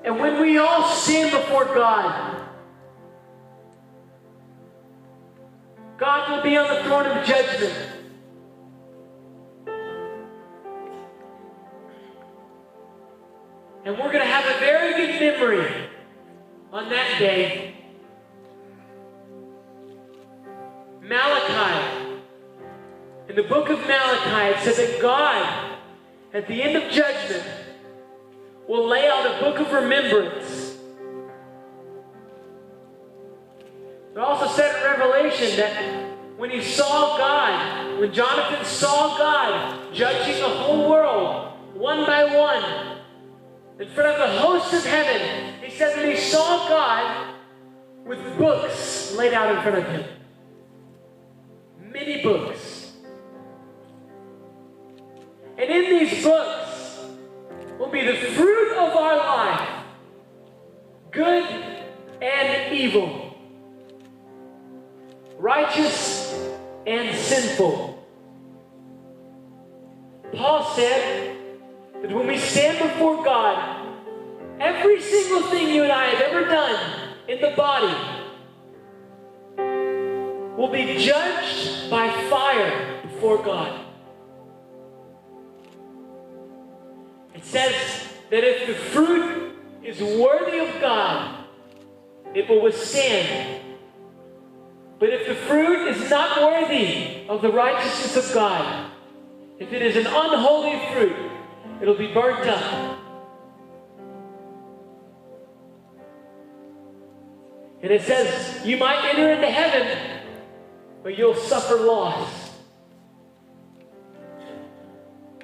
And when we all stand before God, God will be on the throne of judgment. And we're going to have a very good memory on that day. Malachi, in the book of Malachi, it says that God, at the end of judgment, will lay out a book of remembrance. It also said in Revelation that when he saw God, when Jonathan saw God judging the whole world, one by one, in front of the hosts of heaven, he said that he saw God with books laid out in front of him. Many books. And in these books will be the fruit of our life, good and evil, righteous and sinful. Paul said that when we stand before God, every single thing you and I have ever done in the body will be judged by fire before God. It says that if the fruit is worthy of God, it will withstand. But if the fruit is not worthy of the righteousness of God, if it is an unholy fruit, it'll be burnt up. And it says you might enter into heaven, but you'll suffer loss.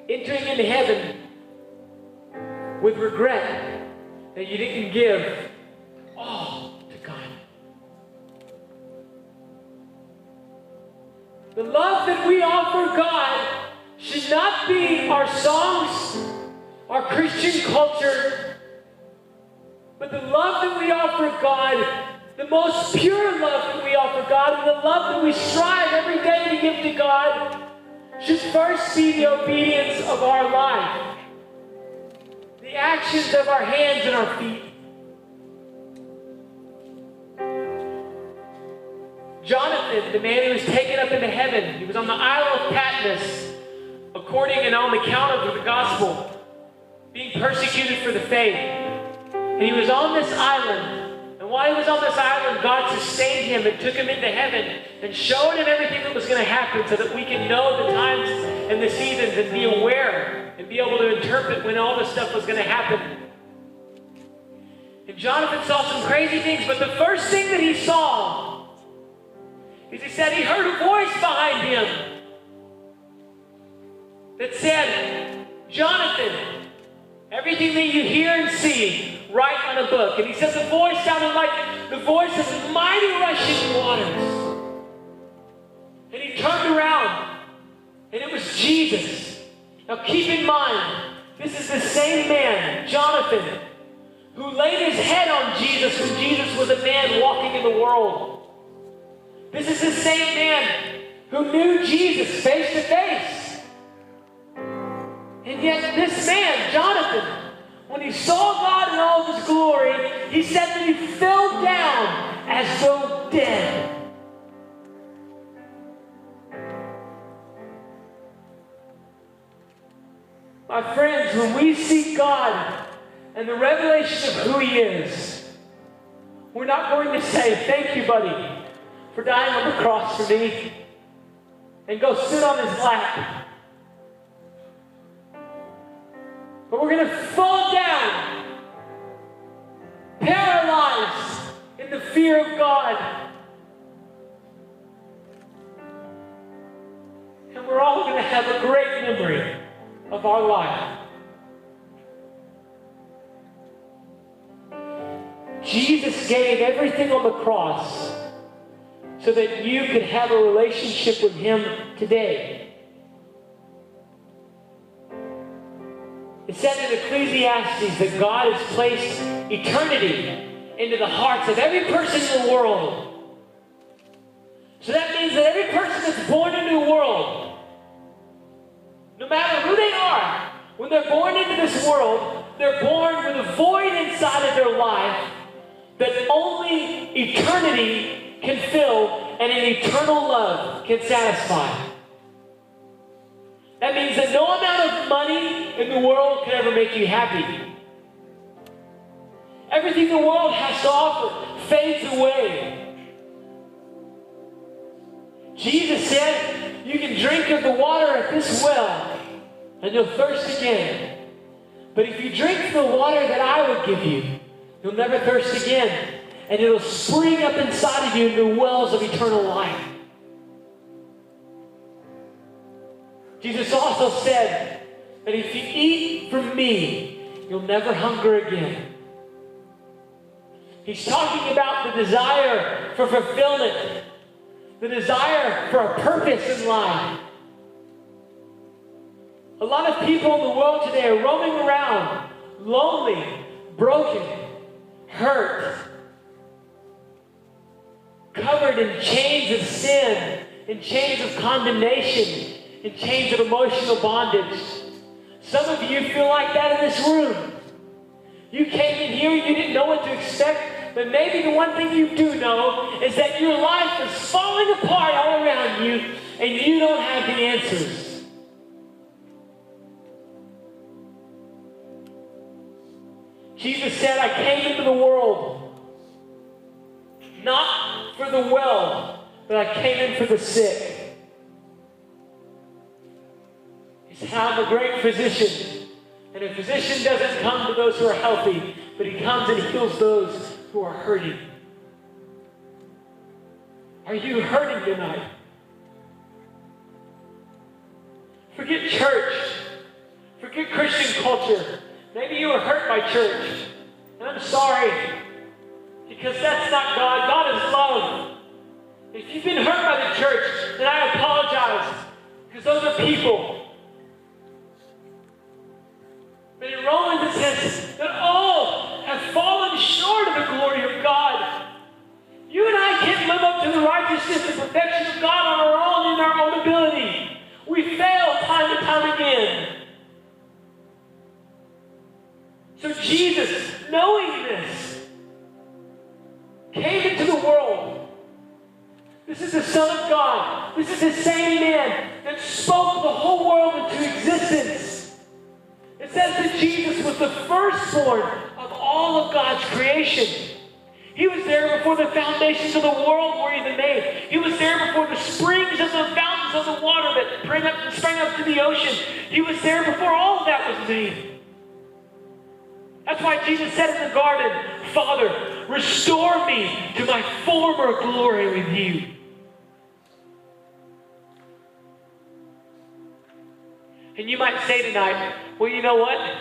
Entering into heaven with regret that you didn't give all to God. The love that we offer God should not be our songs, our Christian culture, but the love that we offer God, the most pure love that we offer God, and the love that we strive every day to give to God, should first be the obedience of our life, the actions of our hands and our feet. Jonathan, the man who was taken up into heaven, he was on the Isle of Patmos, according and on the account of the gospel, being persecuted for the faith. And he was on this island. And while he was on this island, God sustained him and took him into heaven and showed him everything that was going to happen so that we can know the times and the seasons and be aware and be able to interpret when all this stuff was going to happen. And Jonathan saw some crazy things, but the first thing that he saw is he said he heard a voice behind him that said, Jonathan, everything that you hear and see, write on a book. And he said the voice sounded like the voice of mighty rushing waters. And he turned around, and it was Jesus. Now keep in mind, this is the same man, Jonathan, who laid his head on Jesus when Jesus was a man walking in the world. This is the same man who knew Jesus face to face. And yet this man, Jonathan, when he saw God in all of his glory, he said that he fell down as though dead. My friends, when we seek God and the revelation of who he is, we're not going to say, thank you, buddy, for dying on the cross for me, and go sit on his lap. But we're going to fall down, paralyzed in the fear of God. And we're all going to have a great memory of our life. Jesus gave everything on the cross so that you could have a relationship with him today. It said in Ecclesiastes that God has placed eternity into the hearts of every person in the world. So that means that every person that's born into the world, no matter who they are, when they're born into this world, They're born with a void inside of their life that only eternity can fill and an eternal love can satisfy. That means that no amount of money in the world can ever make you happy. Everything the world has to offer fades away. Jesus said, you can drink of the water at this well and you'll thirst again. But if you drink the water that I would give you, you'll never thirst again. And it'll spring up inside of you into wells of eternal life. Jesus also said that if you eat from me, you'll never hunger again. He's talking about the desire for fulfillment, the desire for a purpose in life. A lot of people in the world today are roaming around, lonely, broken, hurt, covered in chains of sin, in chains of condemnation, in chains of emotional bondage. Some of you feel like that in this room. You came in here, you didn't know what to expect, but maybe the one thing you do know is that your life is falling apart all around you and you don't have the answers. Jesus said, I came into the world not for the well, but I came in for the sick. He said, I'm a great physician. And a physician doesn't come to those who are healthy, but he comes and heals those who are hurting. Are you hurting tonight? Forget church. Forget Christian culture. Maybe you were hurt by church. And I'm sorry. Because that's not God. God is love. If you've been hurt by the church, then I apologize. Because those are people. But in Romans it says that all have fallen short of the glory of God. You and I can't live up to the righteousness and perfection of God on our own in our own ability. We fail time and time again. So Jesus, knowing this, came into the world. This is the Son of God. This is the same man that spoke the whole world into existence. It says that Jesus was the firstborn of all of God's creation. He was there before the foundations of the world were even made. He was there before the springs and the fountains of the water that sprang up to the ocean. He was there before all of that was made. That's why Jesus said in the garden, Father, restore me to my former glory with you. And you might say tonight, well, you know what?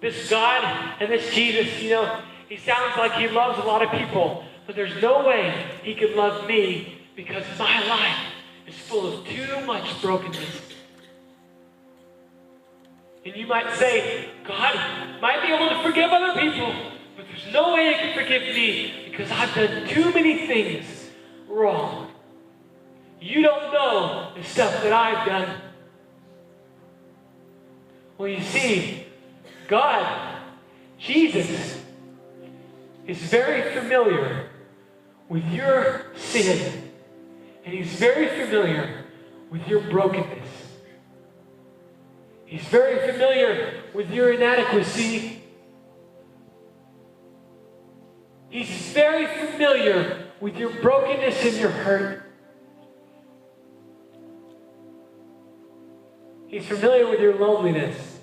This God and this Jesus, he sounds like he loves a lot of people, but there's no way he could love me because my life is full of too much brokenness. And you might say, God might be able to forgive other people, but there's no way he can forgive me because I've done too many things wrong. You don't know the stuff that I've done. Well, you see, God, Jesus, is very familiar with your sin. And he's very familiar with your brokenness. He's very familiar with your inadequacy. He's very familiar with your brokenness and your hurt. He's familiar with your loneliness.